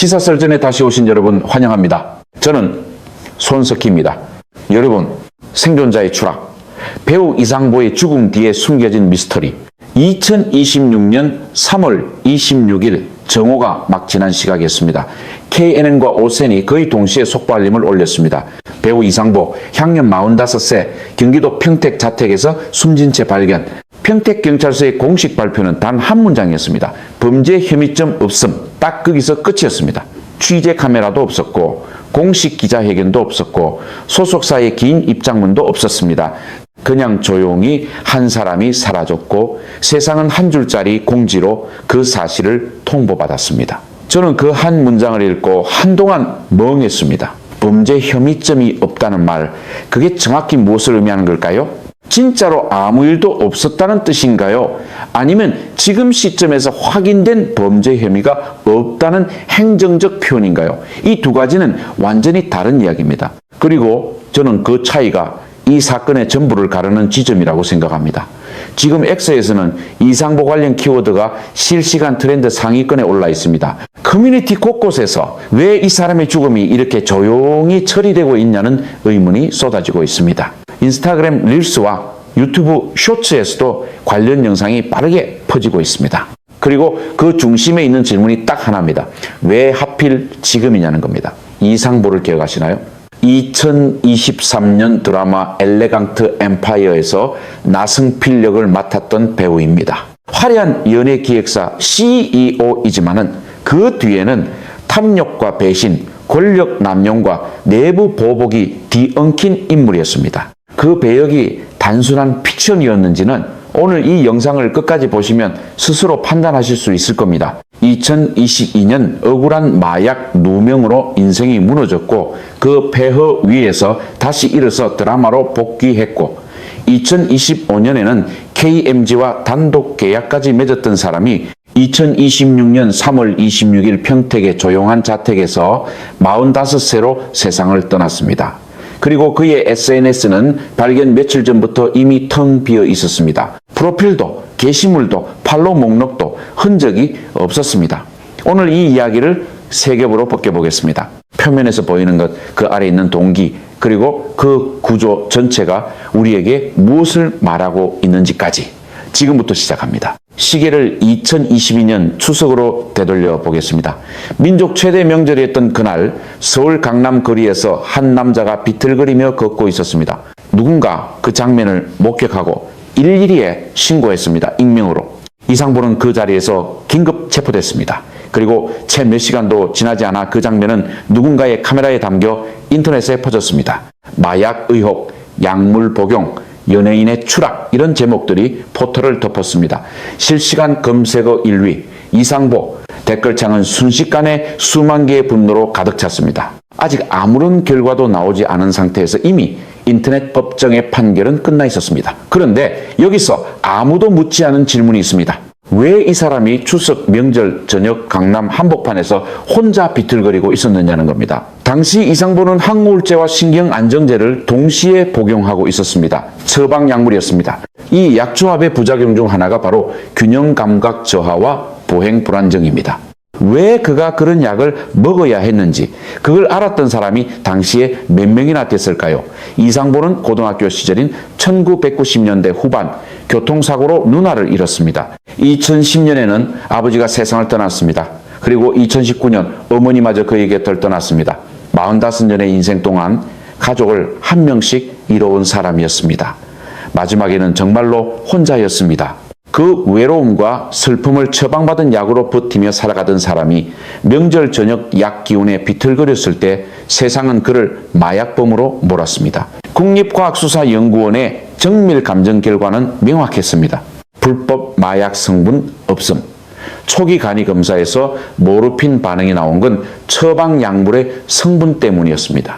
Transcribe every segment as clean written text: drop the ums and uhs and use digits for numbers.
시사설전에 다시 오신 여러분 환영합니다. 저는 손석희입니다. 여러분, 생존자의 추락, 배우 이상보의 죽음 뒤에 숨겨진 미스터리, 2026년 3월 26일 정오가 막 지난 시각이었습니다. KNN과 오센이 거의 동시에 속보 알림을 올렸습니다. 배우 이상보, 향년 45세, 경기도 평택 자택에서 숨진 채 발견. 평택경찰서의 공식 발표는 단 한 문장이었습니다. 범죄 혐의점 없음. 딱 거기서 끝이었습니다. 취재 카메라도 없었고 공식 기자회견도 없었고 소속사의 긴 입장문도 없었습니다. 그냥 조용히 한 사람이 사라졌고 세상은 한 줄짜리 공지로 그 사실을 통보받았습니다. 저는 그 한 문장을 읽고 한동안 멍했습니다. 범죄 혐의점이 없다는 말, 그게 정확히 무엇을 의미하는 걸까요? 진짜로 아무 일도 없었다는 뜻인가요? 아니면 지금 시점에서 확인된 범죄 혐의가 없다는 행정적 표현인가요? 이 두 가지는 완전히 다른 이야기입니다. 그리고 저는 그 차이가 이 사건의 전부를 가르는 지점이라고 생각합니다. 지금 X에서는 이상보 관련 키워드가 실시간 트렌드 상위권에 올라 있습니다. 커뮤니티 곳곳에서 왜 이 사람의 죽음이 이렇게 조용히 처리되고 있냐는 의문이 쏟아지고 있습니다. 인스타그램 릴스와 유튜브 쇼츠에서도 관련 영상이 빠르게 퍼지고 있습니다. 그리고 그 중심에 있는 질문이 딱 하나입니다. 왜 하필 지금이냐는 겁니다. 이상보를 기억하시나요? 2023년 드라마 엘레강트 엠파이어에서 나승필 역을 맡았던 배우입니다. 화려한 연예기획사 CEO이지만은 그 뒤에는 탐욕과 배신, 권력 남용과 내부 보복이 뒤엉킨 인물이었습니다. 그 배역이 단순한 픽션이었는지는 오늘 이 영상을 끝까지 보시면 스스로 판단하실 수 있을 겁니다. 2022년 억울한 마약 누명으로 인생이 무너졌고 그 폐허 위에서 다시 일어서 드라마로 복귀했고 2025년에는 KMG와 단독 계약까지 맺었던 사람이 2026년 3월 26일 평택의 조용한 자택에서 45세로 세상을 떠났습니다. 그리고 그의 SNS는 발견 며칠 전부터 이미 텅 비어 있었습니다. 프로필도 게시물도 팔로우 목록도 흔적이 없었습니다. 오늘 이 이야기를 세 겹으로 벗겨보겠습니다. 표면에서 보이는 것, 그 아래 있는 동기, 그리고 그 구조 전체가 우리에게 무엇을 말하고 있는지까지 지금부터 시작합니다. 시계를 2022년 추석으로 되돌려 보겠습니다. 민족 최대 명절이었던 그날 서울 강남 거리에서 한 남자가 비틀거리며 걷고 있었습니다. 누군가 그 장면을 목격하고 112에 신고했습니다. 익명으로. 이상보는 그 자리에서 긴급 체포됐습니다. 그리고 채 몇 시간도 지나지 않아 그 장면은 누군가의 카메라에 담겨 인터넷에 퍼졌습니다. 마약 의혹, 약물 복용, 연예인의 추락, 이런 제목들이 포털을 덮었습니다. 실시간 검색어 1위 이상보, 댓글창은 순식간에 수만 개의 분노로 가득 찼습니다. 아직 아무런 결과도 나오지 않은 상태에서 이미 인터넷 법정의 판결은 끝나 있었습니다. 그런데 여기서 아무도 묻지 않은 질문이 있습니다. 왜 이 사람이 추석 명절 저녁 강남 한복판에서 혼자 비틀거리고 있었느냐는 겁니다. 당시 이상보는 항우울제와 신경안정제를 동시에 복용하고 있었습니다. 처방약물이었습니다. 이 약조합의 부작용 중 하나가 바로 균형감각 저하와 보행불안증입니다. 왜 그가 그런 약을 먹어야 했는지, 그걸 알았던 사람이 당시에 몇 명이나 됐을까요? 이상보는 고등학교 시절인 1990년대 후반 교통사고로 누나를 잃었습니다. 2010년에는 아버지가 세상을 떠났습니다. 그리고 2019년 어머니마저 그의 곁을 떠났습니다. 45년의 인생 동안 가족을 한 명씩 잃어온 사람이었습니다. 마지막에는 정말로 혼자였습니다. 그 외로움과 슬픔을 처방받은 약으로 버티며 살아가던 사람이 명절 저녁 약 기운에 비틀거렸을 때 세상은 그를 마약범으로 몰았습니다. 국립과학수사연구원의 정밀 감정 결과는 명확했습니다. 불법 마약 성분 없음. 초기 간이 검사에서 모르핀 반응이 나온 건 처방 약물의 성분 때문이었습니다.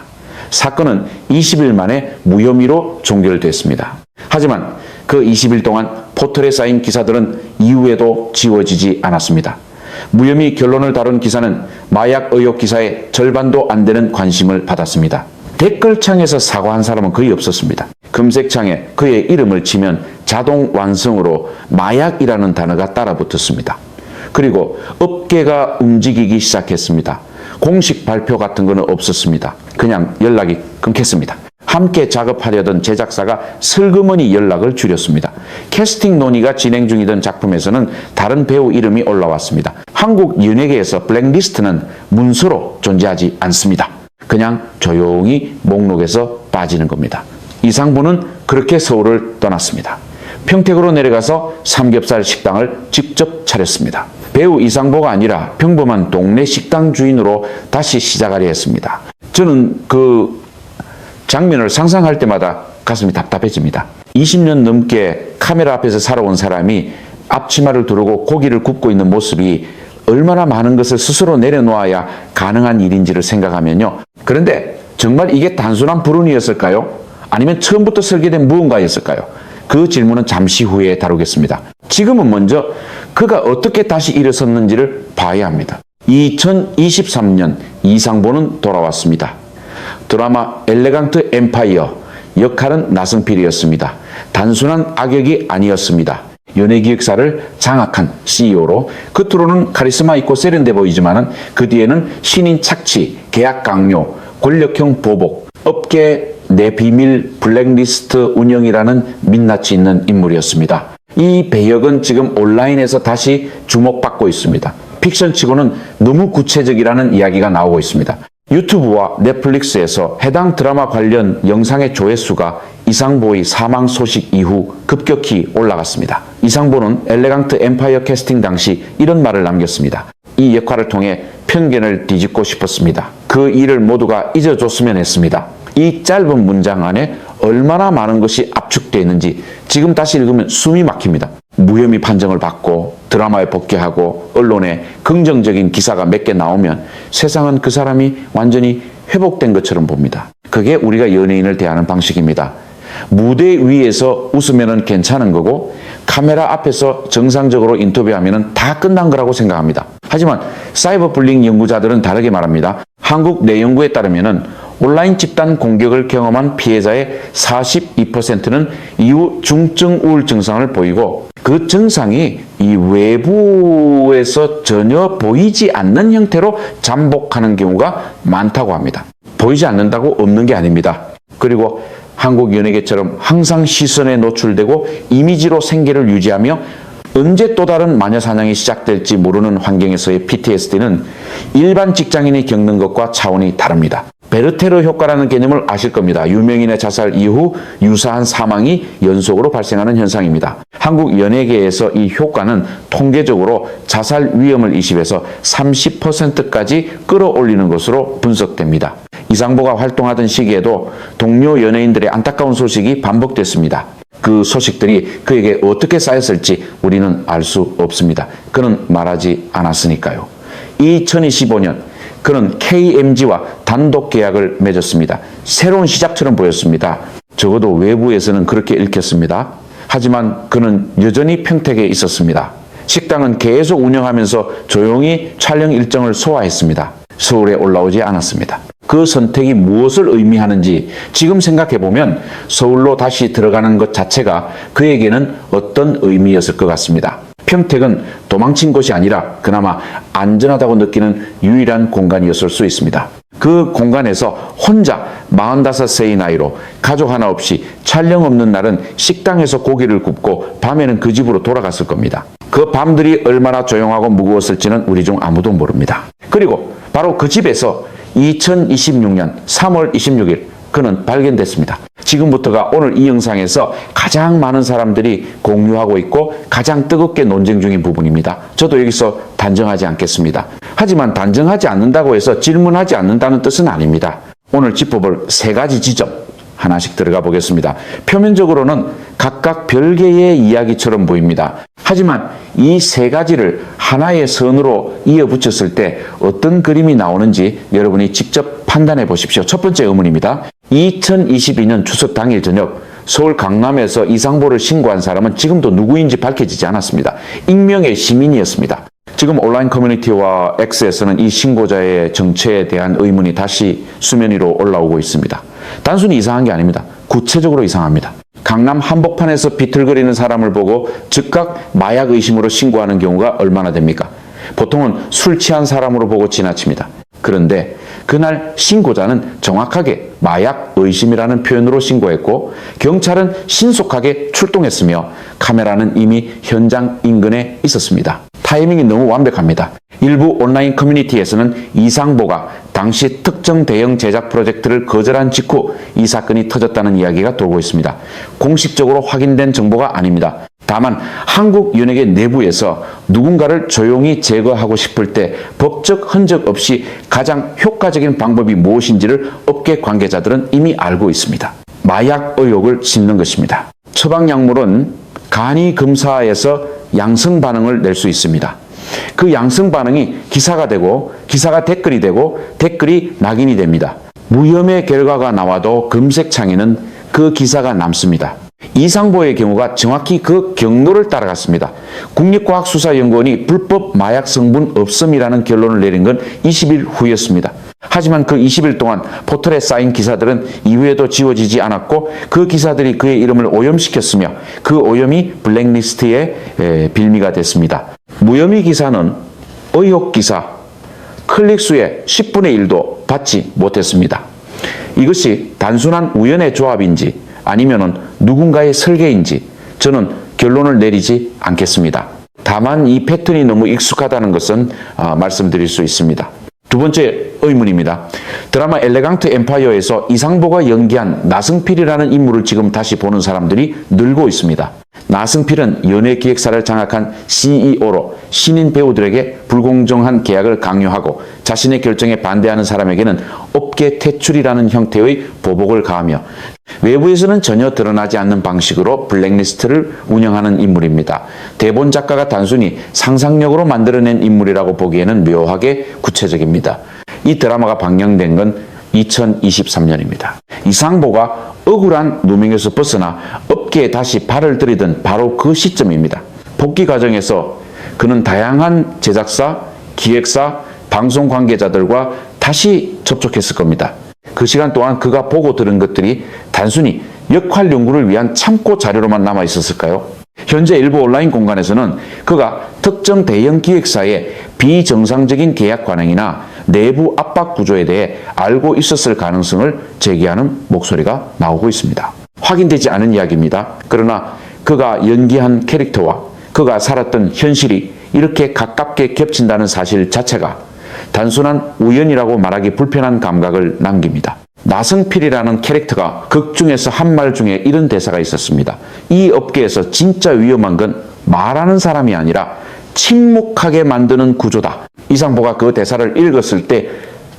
사건은 20일 만에 무혐의로 종결됐습니다. 하지만 그 20일 동안 포털에 쌓인 기사들은 이후에도 지워지지 않았습니다. 무혐의 결론을 다룬 기사는 마약 의혹 기사의 절반도 안 되는 관심을 받았습니다. 댓글창에서 사과한 사람은 거의 없었습니다. 검색창에 그의 이름을 치면 자동 완성으로 마약이라는 단어가 따라 붙었습니다. 그리고 업계가 움직이기 시작했습니다. 공식 발표 같은 거는 없었습니다. 그냥 연락이 끊겼습니다. 함께 작업하려던 제작사가 슬그머니 연락을 줄였습니다. 캐스팅 논의가 진행 중이던 작품에서는 다른 배우 이름이 올라왔습니다. 한국 연예계에서 블랙리스트는 문서로 존재하지 않습니다. 그냥 조용히 목록에서 빠지는 겁니다. 이상보는 그렇게 서울을 떠났습니다. 평택으로 내려가서 삼겹살 식당을 직접 차렸습니다. 배우 이상보가 아니라 평범한 동네 식당 주인으로 다시 시작하려 했습니다. 저는 그 장면을 상상할 때마다 가슴이 답답해집니다. 20년 넘게 카메라 앞에서 살아온 사람이 앞치마를 두르고 고기를 굽고 있는 모습이 얼마나 많은 것을 스스로 내려놓아야 가능한 일인지를 생각하면요. 그런데 정말 이게 단순한 불운이었을까요? 아니면 처음부터 설계된 무언가였을까요? 그 질문은 잠시 후에 다루겠습니다. 지금은 먼저 그가 어떻게 다시 일어섰는지를 봐야 합니다. 2023년 이상보는 돌아왔습니다. 드라마 엘레강트 엠파이어, 역할은 나승필이었습니다. 단순한 악역이 아니었습니다. 연예기획사를 장악한 CEO로 겉으로는 카리스마 있고 세련돼 보이지만은 그 뒤에는 신인 착취, 계약 강요, 권력형 보복, 업계 내 비밀 블랙리스트 운영이라는 민낯이 있는 인물이었습니다. 이 배역은 지금 온라인에서 다시 주목받고 있습니다. 픽션치고는 너무 구체적이라는 이야기가 나오고 있습니다. 유튜브와 넷플릭스에서 해당 드라마 관련 영상의 조회수가 이상보의 사망 소식 이후 급격히 올라갔습니다. 이상보는 엘레강트 엠파이어 캐스팅 당시 이런 말을 남겼습니다. 이 역할을 통해 편견을 뒤집고 싶었습니다. 그 일을 모두가 잊어줬으면 했습니다. 이 짧은 문장 안에 얼마나 많은 것이 압축되어 있는지 지금 다시 읽으면 숨이 막힙니다. 무혐의 판정을 받고 드라마에 복귀하고 언론에 긍정적인 기사가 몇 개 나오면 세상은 그 사람이 완전히 회복된 것처럼 봅니다. 그게 우리가 연예인을 대하는 방식입니다. 무대 위에서 웃으면 괜찮은 거고 카메라 앞에서 정상적으로 인터뷰하면 다 끝난 거라고 생각합니다. 하지만 사이버 불링 연구자들은 다르게 말합니다. 한국 내 연구에 따르면 온라인 집단 공격을 경험한 피해자의 42%는 이후 중증 우울 증상을 보이고 그 증상이 이 외부에서 전혀 보이지 않는 형태로 잠복하는 경우가 많다고 합니다. 보이지 않는다고 없는 게 아닙니다. 그리고 한국 연예계처럼 항상 시선에 노출되고 이미지로 생계를 유지하며 언제 또 다른 마녀 사냥이 시작될지 모르는 환경에서의 PTSD는 일반 직장인이 겪는 것과 차원이 다릅니다. 베르테르 효과라는 개념을 아실 겁니다. 유명인의 자살 이후 유사한 사망이 연속으로 발생하는 현상입니다. 한국 연예계에서 이 효과는 통계적으로 자살 위험을 20에서 30%까지 끌어올리는 것으로 분석됩니다. 이상보가 활동하던 시기에도 동료 연예인들의 안타까운 소식이 반복됐습니다. 그 소식들이 그에게 어떻게 쌓였을지 우리는 알 수 없습니다. 그는 말하지 않았으니까요. 2025년 그는 KMG와 단독 계약을 맺었습니다. 새로운 시작처럼 보였습니다. 적어도 외부에서는 그렇게 읽혔습니다. 하지만 그는 여전히 평택에 있었습니다. 식당은 계속 운영하면서 조용히 촬영 일정을 소화했습니다. 서울에 올라오지 않았습니다. 그 선택이 무엇을 의미하는지 지금 생각해보면 서울로 다시 들어가는 것 자체가 그에게는 어떤 의미였을 것 같습니다. 평택은 도망친 곳이 아니라 그나마 안전하다고 느끼는 유일한 공간이었을 수 있습니다. 그 공간에서 혼자 45세의 나이로 가족 하나 없이 촬영 없는 날은 식당에서 고기를 굽고 밤에는 그 집으로 돌아갔을 겁니다. 그 밤들이 얼마나 조용하고 무거웠을지는 우리 중 아무도 모릅니다. 그리고 바로 그 집에서 2026년 3월 26일 그는 발견됐습니다. 지금부터가 오늘 이 영상에서 가장 많은 사람들이 공유하고 있고 가장 뜨겁게 논쟁 중인 부분입니다. 저도 여기서 단정하지 않겠습니다. 하지만 단정하지 않는다고 해서 질문하지 않는다는 뜻은 아닙니다. 오늘 짚어볼 세 가지 지점 하나씩 들어가 보겠습니다. 표면적으로는 각각 별개의 이야기처럼 보입니다. 하지만 이 세 가지를 하나의 선으로 이어붙였을 때 어떤 그림이 나오는지 여러분이 직접 판단해 보십시오. 첫 번째 의문입니다. 2022년 추석 당일 저녁 서울 강남에서 이상보를 신고한 사람은 지금도 누구인지 밝혀지지 않았습니다. 익명의 시민이었습니다. 지금 온라인 커뮤니티와 X에서는 이 신고자의 정체에 대한 의문이 다시 수면 위로 올라오고 있습니다. 단순히 이상한 게 아닙니다. 구체적으로 이상합니다. 강남 한복판에서 비틀거리는 사람을 보고 즉각 마약 의심으로 신고하는 경우가 얼마나 됩니까? 보통은 술 취한 사람으로 보고 지나칩니다. 그런데 그날 신고자는 정확하게 마약 의심이라는 표현으로 신고했고 경찰은 신속하게 출동했으며 카메라는 이미 현장 인근에 있었습니다. 타이밍이 너무 완벽합니다. 일부 온라인 커뮤니티에서는 이상보가 당시 특정 대형 제작 프로젝트를 거절한 직후 이 사건이 터졌다는 이야기가 돌고 있습니다. 공식적으로 확인된 정보가 아닙니다. 다만 한국 연예계 내부에서 누군가를 조용히 제거하고 싶을 때 법적 흔적 없이 가장 효과적인 방법이 무엇인지를 업계 관계자들은 이미 알고 있습니다. 마약 의혹을 싣는 것입니다. 처방약물은 간이 검사에서 양성 반응을 낼 수 있습니다. 그 양성 반응이 기사가 되고 기사가 댓글이 되고 댓글이 낙인이 됩니다. 무혐의 결과가 나와도 검색창에는 그 기사가 남습니다. 이상보의 경우가 정확히 그 경로를 따라갔습니다. 국립과학수사연구원이 불법 마약 성분 없음이라는 결론을 내린 건 20일 후였습니다. 하지만 그 20일 동안 포털에 쌓인 기사들은 이후에도 지워지지 않았고 그 기사들이 그의 이름을 오염시켰으며 그 오염이 블랙리스트의 빌미가 됐습니다. 무혐의 기사는 의혹 기사, 클릭수의 10분의 1도 받지 못했습니다. 이것이 단순한 우연의 조합인지 아니면은 누군가의 설계인지 저는 결론을 내리지 않겠습니다. 다만 이 패턴이 너무 익숙하다는 것은 말씀드릴 수 있습니다. 두 번째 의문입니다. 드라마 엘레강트 엠파이어에서 이상보가 연기한 나승필이라는 인물을 지금 다시 보는 사람들이 늘고 있습니다. 나승필은 연예기획사를 장악한 CEO로 신인 배우들에게 불공정한 계약을 강요하고 자신의 결정에 반대하는 사람에게는 업계 퇴출이라는 형태의 보복을 가하며 외부에서는 전혀 드러나지 않는 방식으로 블랙리스트를 운영하는 인물입니다. 대본 작가가 단순히 상상력으로 만들어낸 인물이라고 보기에는 묘하게 구체적입니다. 이 드라마가 방영된 건 2023년입니다. 이상보가 억울한 누명에서 벗어나 업계에 다시 발을 들이던 바로 그 시점입니다. 복귀 과정에서 그는 다양한 제작사, 기획사, 방송 관계자들과 다시 접촉했을 겁니다. 그 시간 동안 그가 보고 들은 것들이 단순히 역할 연구를 위한 참고 자료로만 남아 있었을까요? 현재 일부 온라인 공간에서는 그가 특정 대형 기획사의 비정상적인 계약 관행이나 내부 압박 구조에 대해 알고 있었을 가능성을 제기하는 목소리가 나오고 있습니다. 확인되지 않은 이야기입니다. 그러나 그가 연기한 캐릭터와 그가 살았던 현실이 이렇게 가깝게 겹친다는 사실 자체가 단순한 우연이라고 말하기 불편한 감각을 남깁니다. 나승필이라는 캐릭터가 극 중에서 한 말 중에 이런 대사가 있었습니다. 이 업계에서 진짜 위험한 건 말하는 사람이 아니라 침묵하게 만드는 구조다. 이상보가 그 대사를 읽었을 때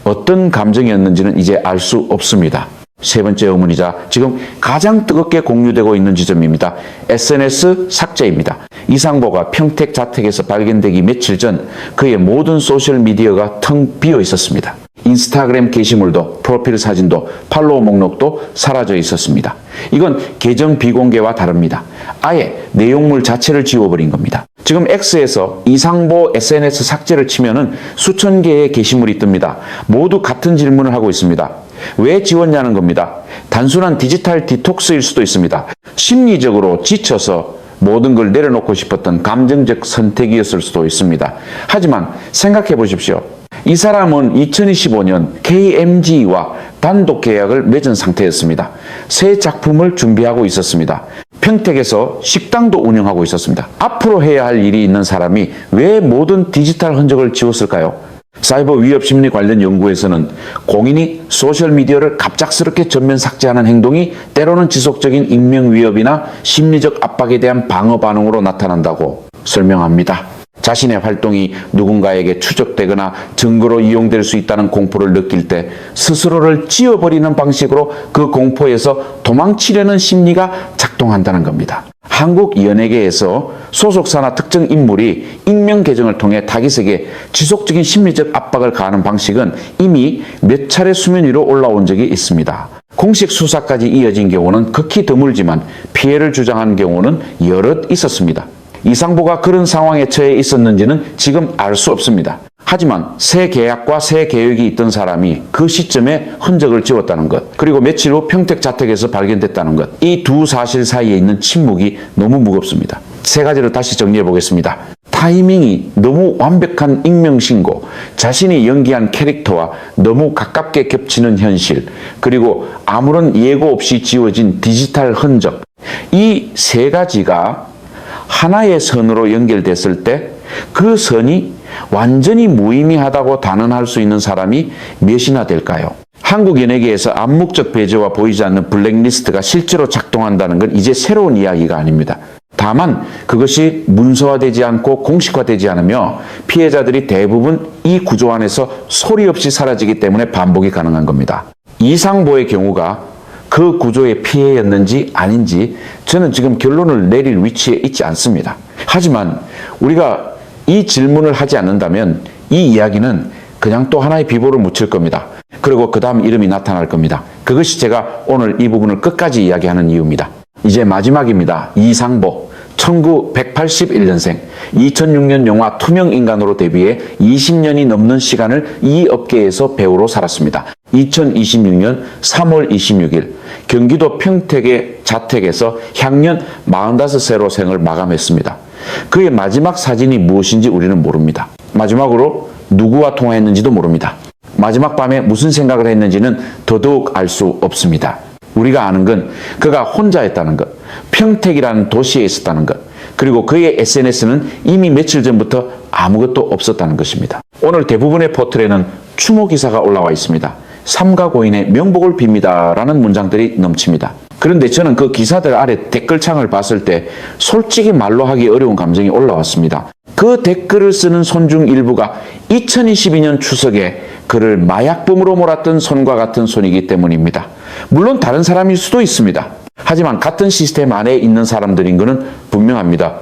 어떤 감정이었는지는 이제 알 수 없습니다. 세 번째 의문이자 지금 가장 뜨겁게 공유되고 있는 지점입니다. SNS 삭제입니다. 이상보가 평택 자택에서 발견되기 며칠 전 그의 모든 소셜미디어가 텅 비어 있었습니다. 인스타그램 게시물도 프로필 사진도 팔로워 목록도 사라져 있었습니다. 이건 계정 비공개와 다릅니다. 아예 내용물 자체를 지워버린 겁니다. 지금 X에서 이상보 SNS 삭제를 치면은 수천 개의 게시물이 뜹니다. 모두 같은 질문을 하고 있습니다. 왜 지웠냐는 겁니다. 단순한 디지털 디톡스일 수도 있습니다. 심리적으로 지쳐서 모든 걸 내려놓고 싶었던 감정적 선택이었을 수도 있습니다. 하지만 생각해 보십시오. 이 사람은 2025년 KMG와 단독 계약을 맺은 상태였습니다. 새 작품을 준비하고 있었습니다. 평택에서 식당도 운영하고 있었습니다. 앞으로 해야 할 일이 있는 사람이 왜 모든 디지털 흔적을 지웠을까요? 사이버 위협 심리 관련 연구에서는 공인이 소셜미디어를 갑작스럽게 전면 삭제하는 행동이 때로는 지속적인 익명 위협이나 심리적 압박에 대한 방어 반응으로 나타난다고 설명합니다. 자신의 활동이 누군가에게 추적되거나 증거로 이용될 수 있다는 공포를 느낄 때 스스로를 지워버리는 방식으로 그 공포에서 도망치려는 심리가 작동한다는 겁니다. 한국 연예계에서 소속사나 특정 인물이 익명 계정을 통해 타깃에게 지속적인 심리적 압박을 가하는 방식은 이미 몇 차례 수면 위로 올라온 적이 있습니다. 공식 수사까지 이어진 경우는 극히 드물지만 피해를 주장한 경우는 여럿 있었습니다. 이상보가 그런 상황에 처해 있었는지는 지금 알 수 없습니다. 하지만 새 계약과 새 계획이 있던 사람이 그 시점에 흔적을 지웠다는 것, 그리고 며칠 후 평택 자택에서 발견됐다는 것, 이 두 사실 사이에 있는 침묵이 너무 무겁습니다. 세 가지를 다시 정리해 보겠습니다. 타이밍이 너무 완벽한 익명신고, 자신이 연기한 캐릭터와 너무 가깝게 겹치는 현실, 그리고 아무런 예고 없이 지워진 디지털 흔적, 이 세 가지가 하나의 선으로 연결됐을 때 그 선이 완전히 무의미하다고 단언할 수 있는 사람이 몇이나 될까요? 한국 연예계에서 암묵적 배제와 보이지 않는 블랙리스트가 실제로 작동한다는 건 이제 새로운 이야기가 아닙니다. 다만 그것이 문서화되지 않고 공식화되지 않으며 피해자들이 대부분 이 구조 안에서 소리 없이 사라지기 때문에 반복이 가능한 겁니다. 이상보의 경우가 그 구조의 피해였는지 아닌지 저는 지금 결론을 내릴 위치에 있지 않습니다. 하지만 우리가 이 질문을 하지 않는다면 이 이야기는 그냥 또 하나의 비보를 묻힐 겁니다. 그리고 그 다음 이름이 나타날 겁니다. 그것이 제가 오늘 이 부분을 끝까지 이야기하는 이유입니다. 이제 마지막입니다. 이상보, 1981년생, 2006년 영화 투명인간으로 데뷔해 20년이 넘는 시간을 이 업계에서 배우로 살았습니다. 2026년 3월 26일 경기도 평택의 자택에서 향년 45세로 생을 마감했습니다. 그의 마지막 사진이 무엇인지 우리는 모릅니다. 마지막으로 누구와 통화했는지도 모릅니다. 마지막 밤에 무슨 생각을 했는지는 더더욱 알 수 없습니다. 우리가 아는 건 그가 혼자였다는 것, 평택이라는 도시에 있었다는 것, 그리고 그의 SNS는 이미 며칠 전부터 아무것도 없었다는 것입니다. 오늘 대부분의 포털에는 추모 기사가 올라와 있습니다. 삼가 고인의 명복을 빕니다 라는 문장들이 넘칩니다. 그런데 저는 그 기사들 아래 댓글창을 봤을 때 솔직히 말로 하기 어려운 감정이 올라왔습니다. 그 댓글을 쓰는 손 중 일부가 2022년 추석에 그를 마약범으로 몰았던 손과 같은 손이기 때문입니다. 물론 다른 사람일 수도 있습니다. 하지만 같은 시스템 안에 있는 사람들인 것은 분명합니다.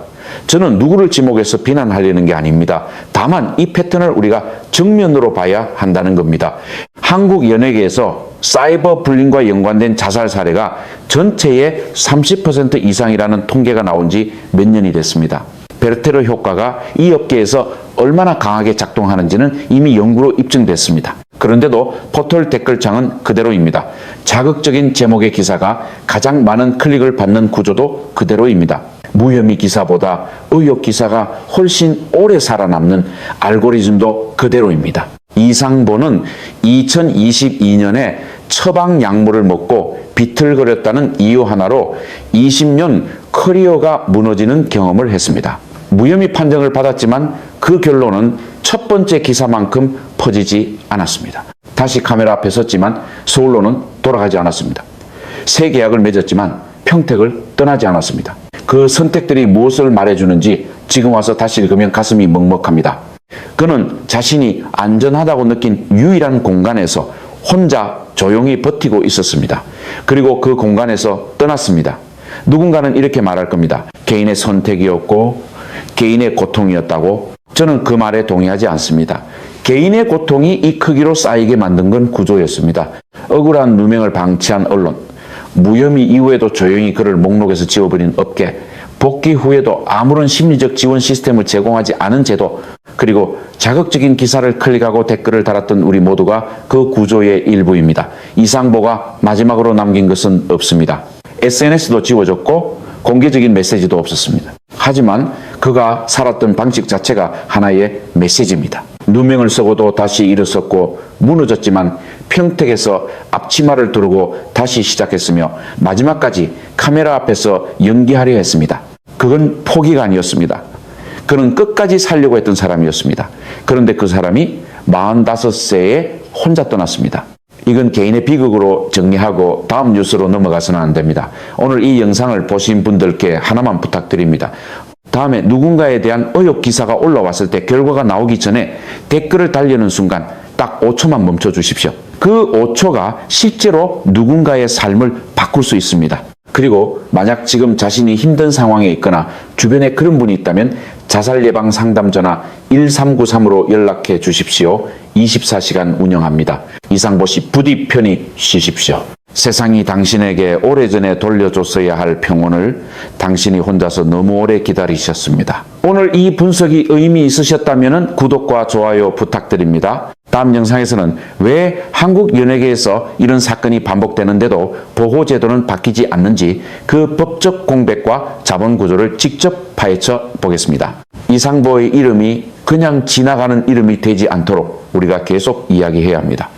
저는 누구를 지목해서 비난하려는 게 아닙니다. 다만 이 패턴을 우리가 정면으로 봐야 한다는 겁니다. 한국 연예계에서 사이버 불링과 연관된 자살 사례가 전체의 30% 이상이라는 통계가 나온 지 몇 년이 됐습니다. 베르테르 효과가 이 업계에서 얼마나 강하게 작동하는지는 이미 연구로 입증됐습니다. 그런데도 포털 댓글창은 그대로입니다. 자극적인 제목의 기사가 가장 많은 클릭을 받는 구조도 그대로입니다. 무혐의 기사보다 의혹 기사가 훨씬 오래 살아남는 알고리즘도 그대로입니다. 이상보는 2022년에 처방 약물을 먹고 비틀거렸다는 이유 하나로 20년 커리어가 무너지는 경험을 했습니다. 무혐의 판정을 받았지만 그 결론은 첫 번째 기사만큼 퍼지지 않았습니다. 다시 카메라 앞에 섰지만 서울로는 돌아가지 않았습니다. 새 계약을 맺었지만 평택을 떠나지 않았습니다. 그 선택들이 무엇을 말해주는지 지금 와서 다시 읽으면 가슴이 먹먹합니다. 그는 자신이 안전하다고 느낀 유일한 공간에서 혼자 조용히 버티고 있었습니다. 그리고 그 공간에서 떠났습니다. 누군가는 이렇게 말할 겁니다. 개인의 선택이었고 개인의 고통이었다고. 저는 그 말에 동의하지 않습니다. 개인의 고통이 이 크기로 쌓이게 만든 건 구조였습니다. 억울한 누명을 방치한 언론, 무혐의 이후에도 조용히 그를 목록에서 지워버린 업계, 복귀 후에도 아무런 심리적 지원 시스템을 제공하지 않은 제도, 그리고 자극적인 기사를 클릭하고 댓글을 달았던 우리 모두가 그 구조의 일부입니다. 이상보가 마지막으로 남긴 것은 없습니다. SNS도 지워졌고 공개적인 메시지도 없었습니다. 하지만 그가 살았던 방식 자체가 하나의 메시지입니다. 누명을 쓰고도 다시 일어섰고 무너졌지만 평택에서 앞치마를 두르고 다시 시작했으며 마지막까지 카메라 앞에서 연기하려 했습니다. 그건 포기가 아니었습니다. 그는 끝까지 살려고 했던 사람이었습니다. 그런데 그 사람이 45세에 혼자 떠났습니다. 이건 개인의 비극으로 정리하고 다음 뉴스로 넘어가서는 안 됩니다. 오늘 이 영상을 보신 분들께 하나만 부탁드립니다. 다음에 누군가에 대한 의혹 기사가 올라왔을 때 결과가 나오기 전에 댓글을 달려는 순간 딱 5초만 멈춰 주십시오. 그 5초가 실제로 누군가의 삶을 바꿀 수 있습니다. 그리고 만약 지금 자신이 힘든 상황에 있거나 주변에 그런 분이 있다면 자살 예방 상담 전화 1393으로 연락해 주십시오. 24시간 운영합니다. 이상보 씨 부디 편히 쉬십시오. 세상이 당신에게 오래전에 돌려줬어야 할 평온을 당신이 혼자서 너무 오래 기다리셨습니다. 오늘 이 분석이 의미 있으셨다면 구독과 좋아요 부탁드립니다. 다음 영상에서는 왜 한국 연예계에서 이런 사건이 반복되는데도 보호제도는 바뀌지 않는지 그 법적 공백과 자본 구조를 직접 파헤쳐 보겠습니다. 이상보의 이름이 그냥 지나가는 이름이 되지 않도록 우리가 계속 이야기해야 합니다.